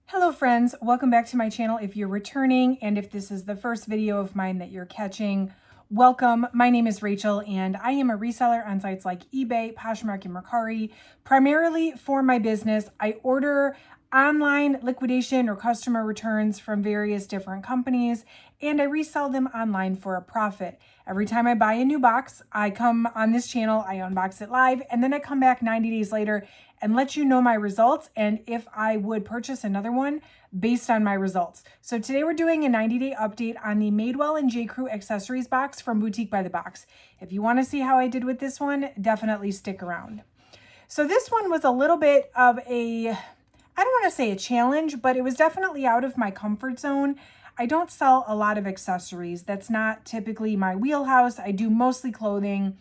Hello friends, welcome back to my channel if you're returning, and if this is the first video of mine that you're catching, welcome. My name is Rachel and I am a reseller on sites like eBay, Poshmark, and Mercari. Primarily for my business, I order online liquidation or customer returns from various different companies, and I resell them online for a profit. Every time I buy a new box, I come on this channel, I unbox it live, and then I come back 90 days later and let you know my results and if I would purchase another one based on my results. So today we're doing a 90-day update on the Madewell and J. Crew accessories box from Boutique by the Box. If you want to see how I did with this one, definitely stick around. So this one was a little bit of a, I don't want to say a challenge, but it was definitely out of my comfort zone. I don't sell a lot of accessories. That's not typically my wheelhouse. I do mostly clothing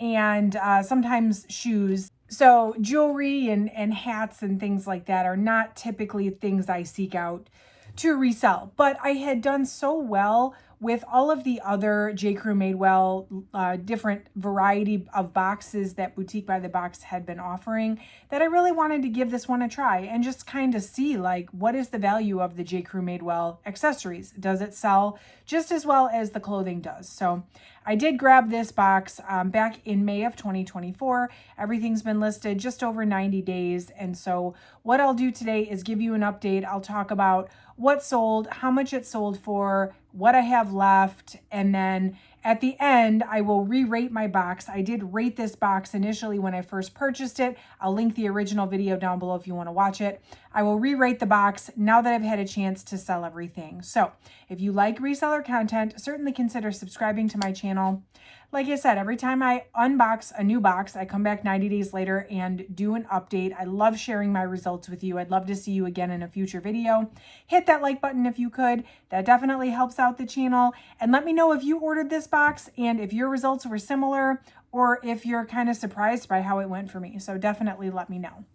and sometimes shoes. So jewelry and hats and things like that are not typically things I seek out to resell. But I had done so well with all of the other J. Crew Madewell different variety of boxes that Boutique by the Box had been offering that I really wanted to give this one a try and just kind of see, like, what is the value of the J. Crew Madewell accessories? Does it sell just as well as the clothing does? So I did grab this box back in May of 2024. Everything's been listed just over 90 days. And so what I'll do today is give you an update. I'll talk about what sold, how much it sold for, what I have left, and then at the end, I will re-rate my box. I did rate this box initially when I first purchased it. I'll link the original video down below if you want to watch it. I will re-rate the box now that I've had a chance to sell everything. So if you like reseller content, certainly consider subscribing to my channel. Like I said, every time I unbox a new box, I come back 90 days later and do an update. I love sharing my results with you. I'd love to see you again in a future video. Hit that like button if you could. That definitely helps out the channel. And let me know if you ordered this box and if your results were similar or if you're kind of surprised by how it went for me. So definitely let me know.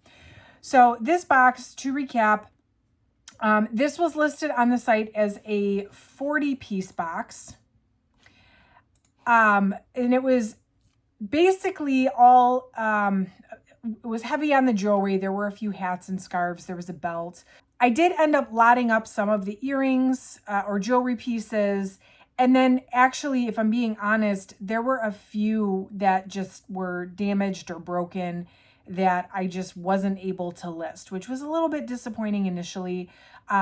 So this box, to recap, this was listed on the site as a 40-piece box. And it was basically all, it was heavy on the jewelry. There were a few hats and scarves. There was a belt. I did end up lotting up some of the earrings or jewelry pieces. And then actually, if I'm being honest, there were a few that just were damaged or broken that I just wasn't able to list, which was a little bit disappointing initially.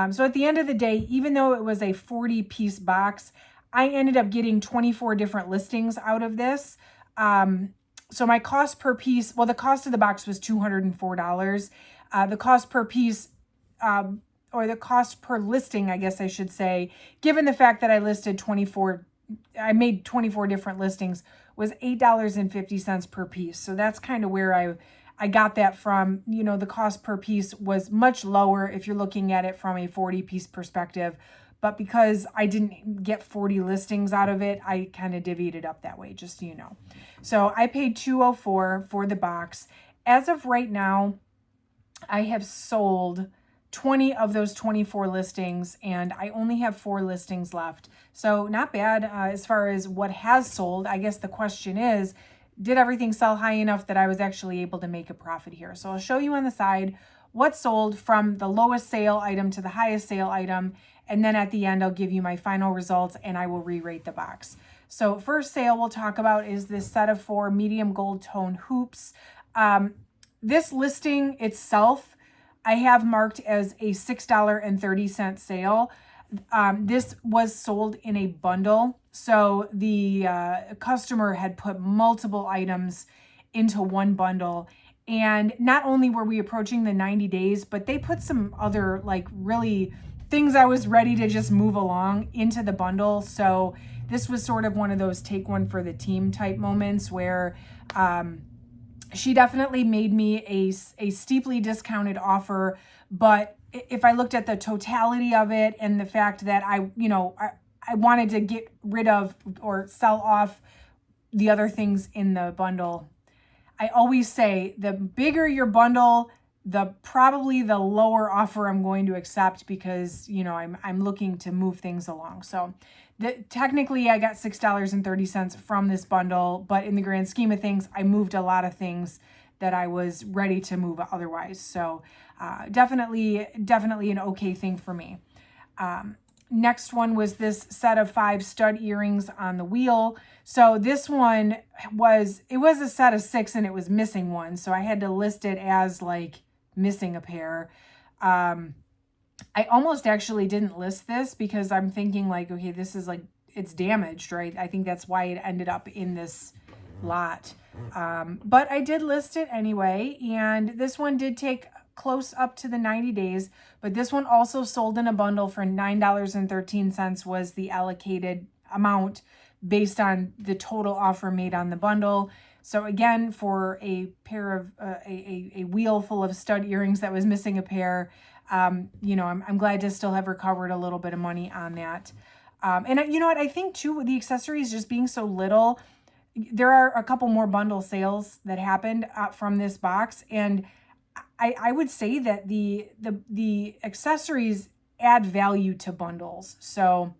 So at the end of the day, even though it was a 40-piece box, I ended up getting 24 different listings out of this. So my cost per piece, well, the cost of the box was $204. The cost per piece, or the cost per listing, I guess I should say, given the fact that I listed I made 24 different listings, was $8.50 per piece. So that's kind of where I got that from. You know, the cost per piece was much lower if you're looking at it from a 40-piece perspective. But because I didn't get 40 listings out of it, I kind of divvied it up that way, just so you know. So I paid $204 for the box. As of right now, I have sold 20 of those 24 listings, and I only have 4 listings left. So not bad as far as what has sold. I guess the question is, did everything sell high enough that I was actually able to make a profit here? So I'll show you on the side what sold from the lowest sale item to the highest sale item. And then at the end, I'll give you my final results and I will re-rate the box. So first sale we'll talk about is this set of 4 medium gold tone hoops. This listing itself, I have marked as a $6.30 sale. This was sold in a bundle. So the customer had put multiple items into one bundle. And not only were we approaching the 90 days, but they put some other like really things I was ready to just move along into the bundle. So this was sort of one of those take one for the team type moments where she definitely made me a steeply discounted offer. But if I looked at the totality of it and the fact that I wanted to get rid of or sell off the other things in the bundle, I always say the bigger your bundle, probably the lower offer I'm going to accept because, you know, I'm looking to move things along. So technically I got $6.30 from this bundle, but in the grand scheme of things, I moved a lot of things that I was ready to move otherwise. So Definitely an okay thing for me. Next one was this set of 5 stud earrings on the wheel. So this one was a set of 6 and it was missing one. So I had to list it as like missing a pair. I almost actually didn't list this because I'm thinking like, okay, this is like, it's damaged, right? I think that's why it ended up in this lot. But I did list it anyway. And this one did take close up to the 90 days, but this one also sold in a bundle for $9.13 was the allocated amount based on the total offer made on the bundle. So again, for a pair of a wheel full of stud earrings that was missing a pair, you know, I'm glad to still have recovered a little bit of money on that. And you know what, I think too, with the accessories just being so little, there are a couple more bundle sales that happened from this box, and I would say that the accessories add value to bundles. So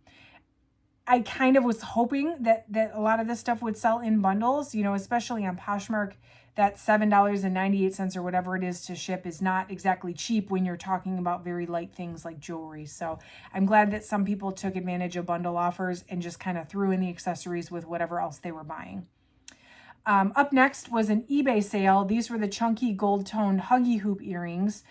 I kind of was hoping that a lot of this stuff would sell in bundles, you know, especially on Poshmark. That $7.98 or whatever it is to ship is not exactly cheap when you're talking about very light things like jewelry. So I'm glad that some people took advantage of bundle offers and just kind of threw in the accessories with whatever else they were buying. Up next was an eBay sale. These were the chunky gold toned huggy hoop earrings.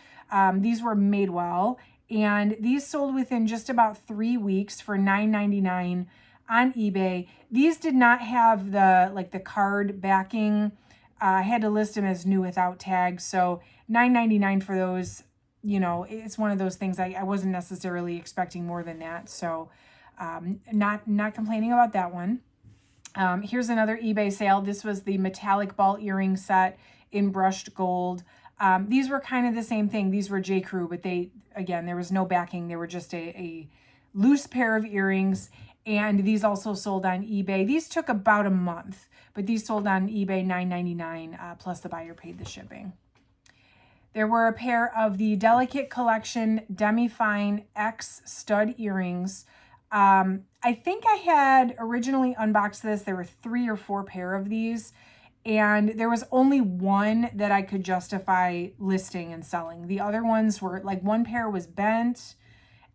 These were Madewell, and these sold within just about 3 weeks for $9.99 on eBay. These did not have the card backing. I had to list them as new without tags. So $9.99 for those, you know, it's one of those things I wasn't necessarily expecting more than that. So not complaining about that one. Here's another eBay sale. This was the metallic ball earring set in brushed gold. These were kind of the same thing. These were J. Crew, but there was no backing. They were just a loose pair of earrings. And these also sold on eBay. These took about a month, but these sold on eBay $9.99 plus the buyer paid the shipping. There were a pair of the Delicate Collection Demi-Fine X stud earrings. I think I had originally unboxed this. There were 3 or 4 pair of these, and there was only one that I could justify listing and selling. The other ones were like, one pair was bent,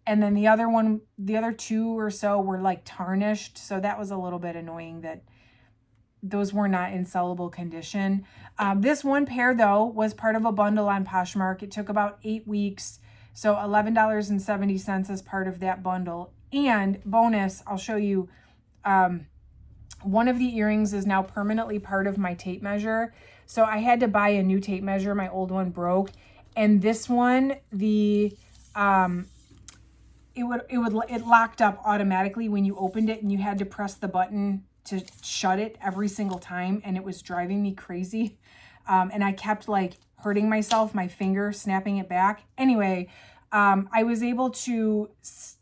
and then the other 2 or so were like tarnished. So that was a little bit annoying that those were not in sellable condition. This one pair though was part of a bundle on Poshmark. It took about 8 weeks. So $11.70 as part of that bundle. And bonus, I'll show you, one of the earrings is now permanently part of my tape measure. So I had to buy a new tape measure. My old one broke. And this one, it locked up automatically when you opened it, and you had to press the button to shut it every single time. And it was driving me crazy. And I kept like hurting myself, my finger, snapping it back. Anyway, I was able to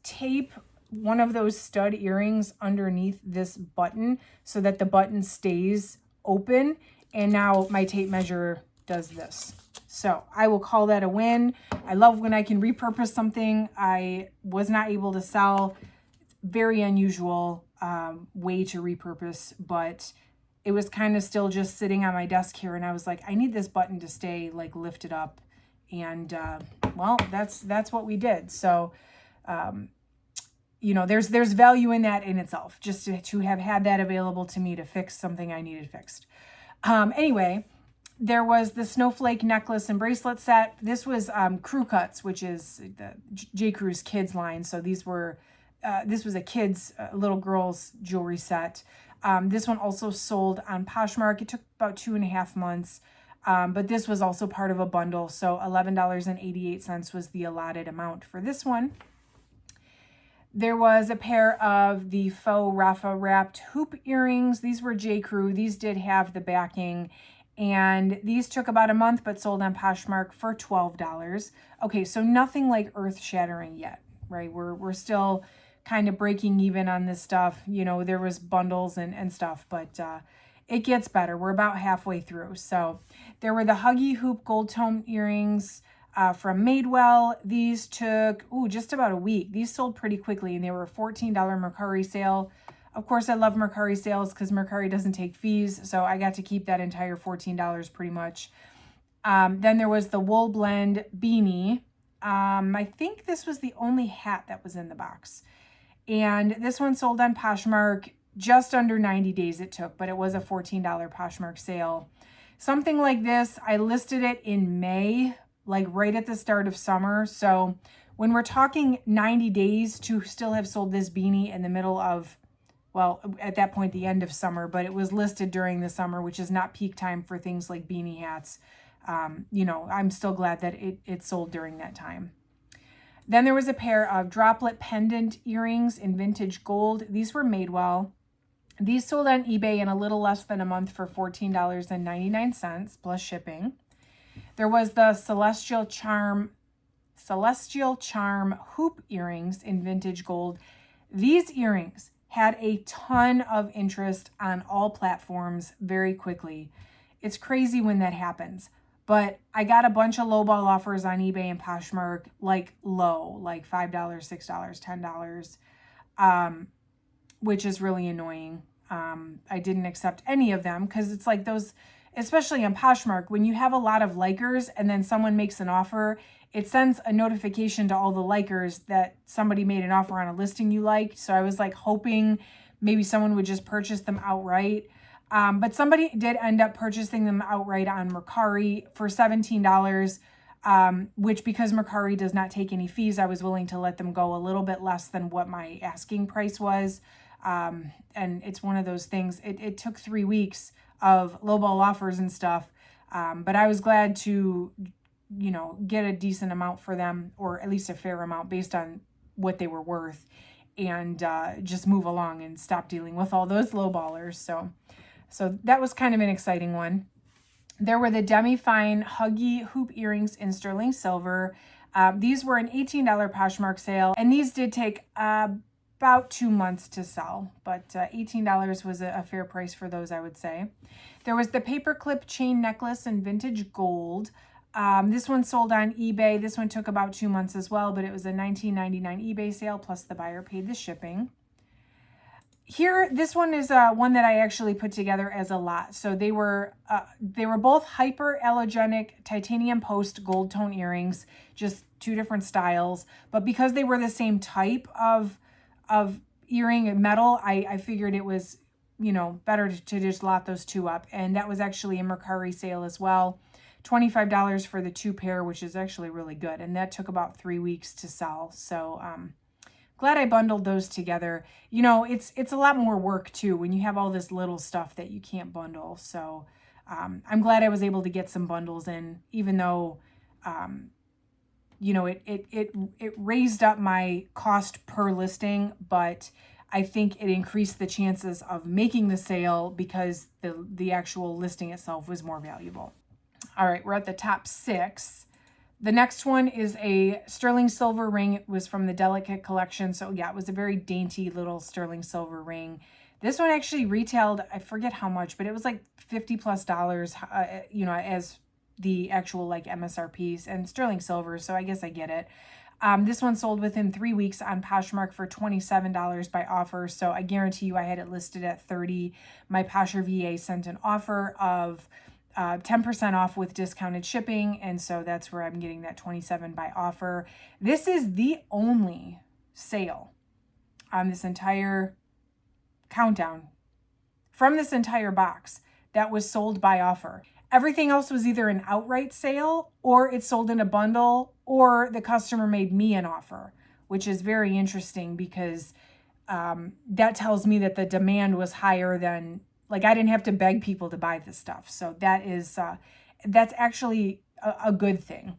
tape one of those stud earrings underneath this button so that the button stays open. And now my tape measure does this. So I will call that a win. I love when I can repurpose something I was not able to sell. Very unusual way to repurpose, but it was kind of still just sitting on my desk here. And I was like, I need this button to stay like lifted up. And well, that's what we did. So, you know, there's value in that in itself, just to have had that available to me to fix something I needed fixed. Anyway, there was the snowflake necklace and bracelet set. This was Crew Cuts, which is the J. Crew's kids line. So this was a kid's, little girl's jewelry set. This one also sold on Poshmark. It took about 2.5 months. But this was also part of a bundle. So $11.88 was the allotted amount for this one. There was a pair of the faux Rafa wrapped hoop earrings. These were J. Crew. These did have the backing, and these took about a month, but sold on Poshmark for $12. Okay, so nothing like earth shattering yet, right? We're still kind of breaking even on this stuff. You know, there was bundles and stuff, but it gets better. We're about halfway through. So there were the Huggy Hoop gold tone earrings from Madewell. These took just about a week. These sold pretty quickly, and they were a $14 Mercari sale. Of course, I love Mercari sales because Mercari doesn't take fees, so I got to keep that entire $14 pretty much. Then there was the wool blend beanie. I think this was the only hat that was in the box. And this one sold on Poshmark. Just under 90 days it took, but it was a $14 Poshmark sale. Something like this, I listed it in May, like right at the start of summer. So when we're talking 90 days to still have sold this beanie in the middle of, well, at that point, the end of summer, but it was listed during the summer, which is not peak time for things like beanie hats. I'm still glad that it sold during that time. Then there was a pair of droplet pendant earrings in vintage gold. These were Madewell. These sold on eBay in a little less than a month for $14.99 plus shipping. There was the Celestial Charm hoop earrings in vintage gold. These earrings had a ton of interest on all platforms very quickly. It's crazy when that happens. But I got a bunch of lowball offers on eBay and Poshmark, like low, like $5, $6, $10, which is really annoying. I didn't accept any of them because it's like those, especially on Poshmark, when you have a lot of likers and then someone makes an offer, it sends a notification to all the likers that somebody made an offer on a listing you liked. So I was like hoping maybe someone would just purchase them outright. But somebody did end up purchasing them outright on Mercari for $17, which because Mercari does not take any fees, I was willing to let them go a little bit less than what my asking price was. And it's one of those things, it took 3 weeks of lowball offers and stuff. But I was glad to, get a decent amount for them, or at least a fair amount based on what they were worth, and just move along and stop dealing with all those lowballers. So that was kind of an exciting one. There were the demi-fine Huggy hoop earrings in sterling silver. These were an $18 Poshmark sale, and these did take about 2 months to sell, but $18 was a fair price for those, I would say. There was the paperclip chain necklace in vintage gold. This one sold on eBay. This one took about 2 months as well, but it was a $19.99 eBay sale, plus the buyer paid the shipping. Here, this one is one that I actually put together as a lot. So they were both hyperallergenic titanium post gold tone earrings, just 2 different styles. But because they were the same type of earring and metal, I figured it was, better to just lot those 2 up. And that was actually a Mercari sale as well. $25 for the 2 pair, which is actually really good. And that took about 3 weeks to sell. So, glad I bundled those together. It's a lot more work too when you have all this little stuff that you can't bundle. So I'm glad I was able to get some bundles in, even though it raised up my cost per listing, but I think it increased the chances of making the sale because the actual listing itself was more valuable. All right, we're at the top 6. The next one is a sterling silver ring. It was from the Delicate collection. So yeah, it was a very dainty little sterling silver ring. This one actually retailed, I forget how much, but it was like $50+, as the actual like MSRPs and sterling silver. So I guess I get it. This one sold within 3 weeks on Poshmark for $27 by offer. So I guarantee you I had it listed at $30. My Posher VA sent an offer of 10% off with discounted shipping, and so that's where I'm getting that $27 by offer. This is the only sale on this entire countdown from this entire box that was sold by offer. Everything else was either an outright sale, or it sold in a bundle, or the customer made me an offer, which is very interesting because that tells me that the demand was higher than, like, I didn't have to beg people to buy this stuff. So that is, that's actually a good thing.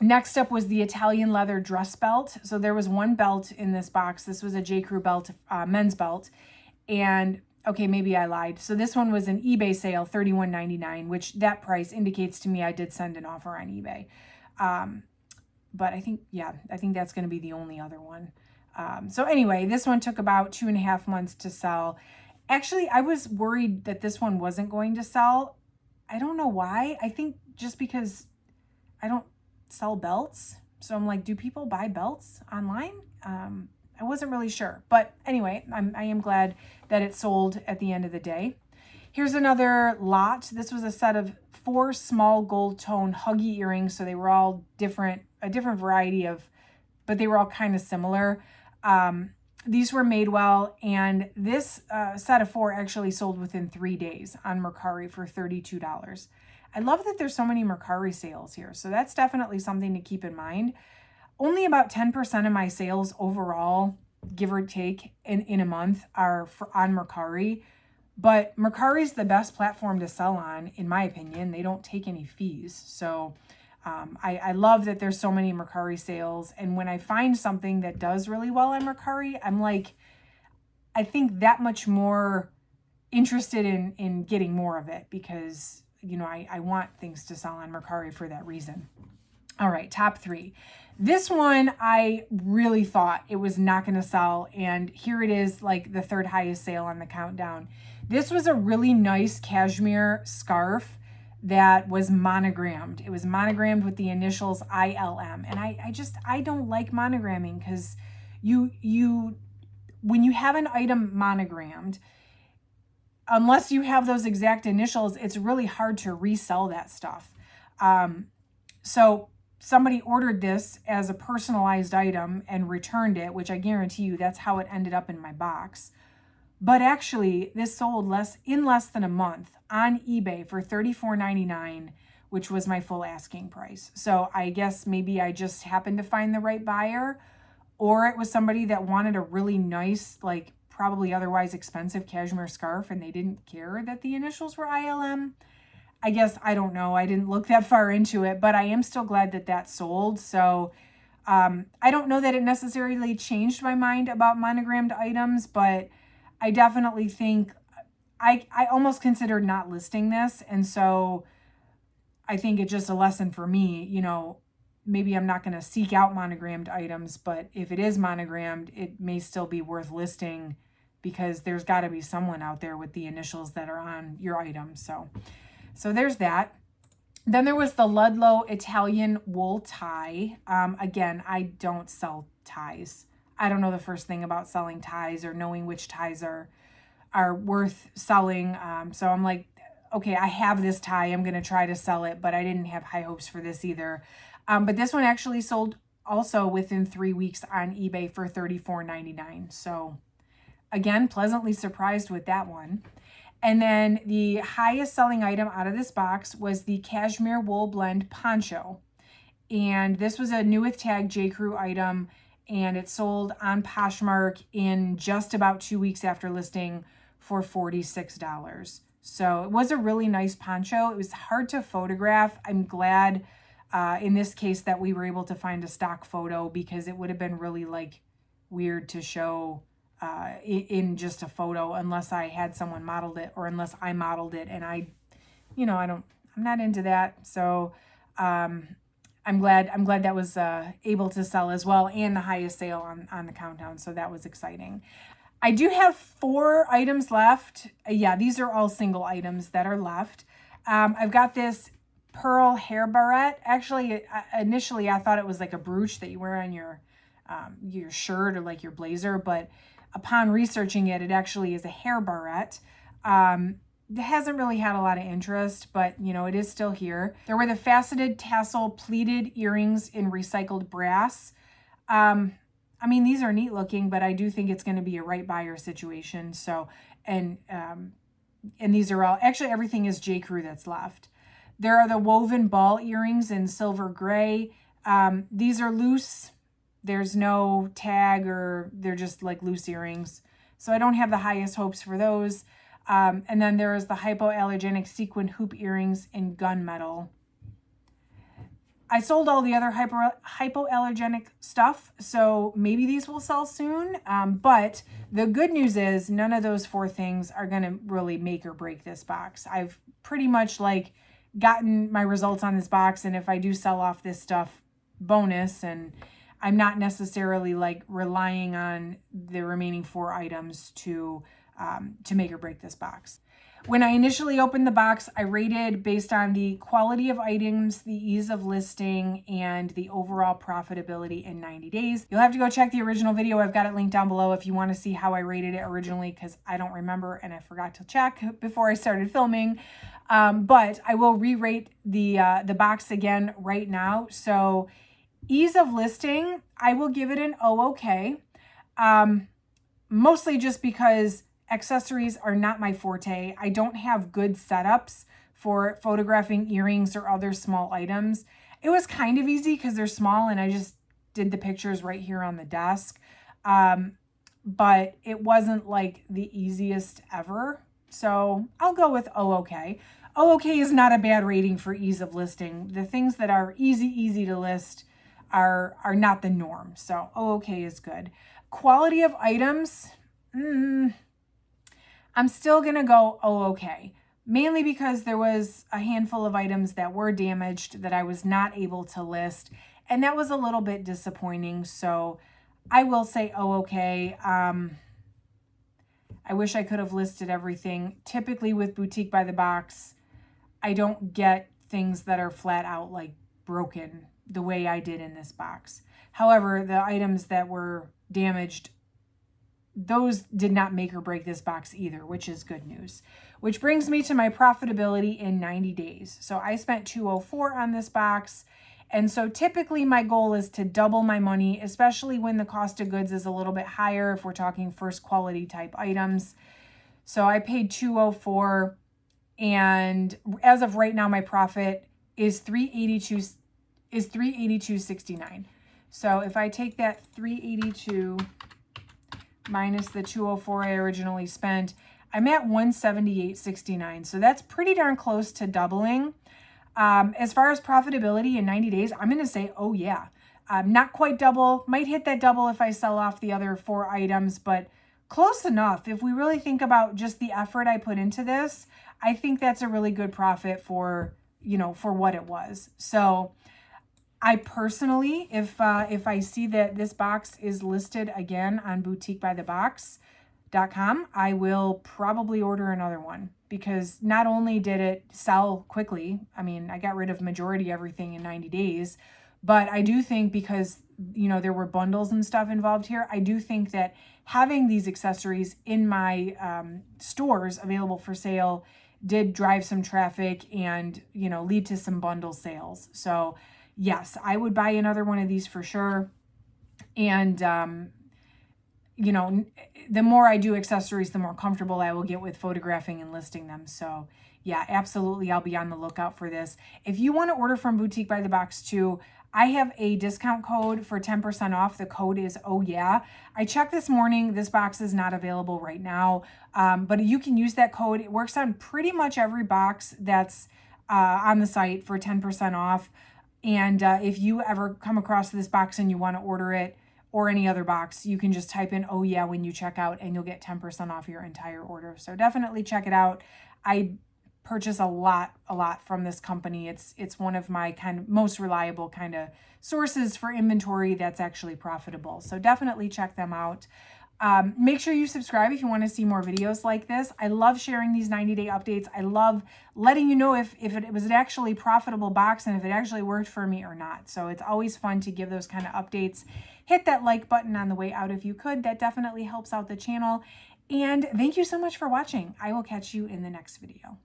Next up was the Italian leather dress belt. So there was 1 belt in this box. This was a J. Crew belt, men's belt. And okay, maybe I lied. So this one was an eBay sale, $31.99, which that price indicates to me I did send an offer on eBay. But I think that's going to be the only other one. So anyway, this one took about 2.5 months to sell. Actually, I was worried that this one wasn't going to sell. I don't know why. I think just because I don't sell belts. So I'm like, do people buy belts online? I wasn't really sure. But anyway, I am glad that it sold at the end of the day. Here's another lot. This was a set of 4 small gold tone huggy earrings. So they were all different, a different variety of, but they were all kind of similar. These were Madewell, and this set of 4 actually sold within 3 days on Mercari for $32. I love that there's so many Mercari sales here. So that's definitely something to keep in mind. Only about 10% of my sales overall, give or take, in a month are on Mercari. But Mercari is the best platform to sell on, in my opinion. They don't take any fees. So I love that there's so many Mercari sales. And when I find something that does really well on Mercari, I'm like, I think that much more interested in getting more of it because, you know, I want things to sell on Mercari for that reason. All right, top 3. This one, I really thought it was not going to sell. And here it is, like the 3rd highest sale on the countdown. This was a really nice cashmere scarf that was monogrammed. It was monogrammed with the initials ILM. And I don't like monogramming because when you have an item monogrammed, unless you have those exact initials, it's really hard to resell that stuff. So somebody ordered this as a personalized item and returned it, which I guarantee you that's how it ended up in my box. But actually, this sold in less than a month on eBay for $34.99, which was my full asking price. So I guess maybe I just happened to find the right buyer, or it was somebody that wanted a really nice, like probably otherwise expensive cashmere scarf, and they didn't care that the initials were ILM. I guess, I don't know. I didn't look that far into it, but I am still glad that that sold. So I don't know that it necessarily changed my mind about monogrammed items, but I definitely think I almost considered not listing this. And so I think it's just a lesson for me, you know, maybe I'm not going to seek out monogrammed items, but if it is monogrammed, it may still be worth listing because there's got to be someone out there with the initials that are on your item. So there's that. Then there was the Ludlow Italian wool tie. Again, I don't sell ties. I don't know the first thing about selling ties or knowing which ties are worth selling. So I'm like, okay, I have this tie. I'm going to try to sell it, but I didn't have high hopes for this either. But this one actually sold also within 3 weeks on eBay for $34.99. So again, pleasantly surprised with that one. And then the highest selling item out of this box was the Cashmere Wool Blend Poncho. And this was a new with tag J.Crew item, and it sold on Poshmark in just about 2 weeks after listing for $46. So it was a really nice poncho. It was hard to photograph. I'm glad in this case that we were able to find a stock photo because it would have been really like weird to show in just a photo unless I had someone modeled it or unless I modeled it, and I'm not into that. So I'm glad that was able to sell as well, and the highest sale on the countdown. So that was exciting. I do have 4 items left. Yeah, these are all single items that are left. I've got this pearl hair barrette. Actually, initially I thought it was like a brooch that you wear on your shirt or like your blazer, but upon researching it, it actually is a hair barrette. It hasn't really had a lot of interest, but you know, it is still here. There were the faceted tassel pleated earrings in recycled brass. I mean, these are neat looking, but I do think it's going to be a right buyer situation. So, and these are all, actually everything is J.Crew that's left. There are the woven ball earrings in silver gray. These are loose. There's no tag, or they're just like loose earrings. So I don't have the highest hopes for those. And then there is the hypoallergenic sequin hoop earrings in gunmetal. I sold all the other hypoallergenic stuff, so maybe these will sell soon. But the good news is none of those 4 things are going to really make or break this box. I've pretty much like gotten my results on this box, and if I do sell off this stuff, bonus. And I'm not necessarily like relying on the remaining 4 items to make or break this box. When I initially opened the box, I rated based on the quality of items, the ease of listing, and the overall profitability in 90 days. You'll have to go check the original video. I've got it linked down below if you want to see how I rated it originally, because I don't remember and I forgot to check before I started filming. But I will re-rate the box again right now. So ease of listing, I will give it an okay. Mostly just because accessories are not my forte. I don't have good setups for photographing earrings or other small items. It was kind of easy because they're small and I just did the pictures right here on the desk. But it wasn't like the easiest ever. So I'll go with okay. Okay is not a bad rating for ease of listing. The things that are easy to list are not the norm. So okay is good. Quality of items, I'm still going to go okay. Mainly because there was a handful of items that were damaged that I was not able to list. And that was a little bit disappointing. So I will say okay. I wish I could have listed everything. Typically with Boutique by the Box, I don't get things that are flat out like broken the way I did in this box. However, the items that were damaged, those did not make or break this box either, which is good news. Which brings me to my profitability in 90 days. So I spent $204 on this box. And so typically my goal is to double my money, especially when the cost of goods is a little bit higher if we're talking first quality type items. So I paid $204, and as of right now my profit is $382.69. So if I take that $382 minus the $204 I originally spent, I'm at $178.69. So that's pretty darn close to doubling. As far as profitability in 90 days, I'm going to say, oh yeah, not quite double, might hit that double if I sell off the other 4 items, but close enough. If we really think about just the effort I put into this, I think that's a really good profit for, for what it was. So I personally, if I see that this box is listed again on boutiquebythebox.com, I will probably order another one, because not only did it sell quickly, I mean, I got rid of majority everything in 90 days, but I do think because, there were bundles and stuff involved here, I do think that having these accessories in my stores available for sale did drive some traffic and, lead to some bundle sales. So yes, I would buy another one of these for sure. And, the more I do accessories, the more comfortable I will get with photographing and listing them. So yeah, absolutely. I'll be on the lookout for this. If you want to order from Boutique by the Box too, I have a discount code for 10% off. The code is oh yeah. I checked this morning. This box is not available right now, but you can use that code. It works on pretty much every box that's on the site for 10% off. And if you ever come across this box and you want to order it, or any other box, you can just type in oh yeah when you check out, and you'll get 10% off your entire order. So definitely check it out. I purchase a lot from this company. It's one of my kind of most reliable kind of sources for inventory that's actually profitable. So definitely check them out. Make sure you subscribe if you want to see more videos like this. I love sharing these 90-day updates. I love letting you know if it was an actually profitable box and if it actually worked for me or not. So it's always fun to give those kind of updates. Hit that like button on the way out if you could. That definitely helps out the channel. And thank you so much for watching. I will catch you in the next video.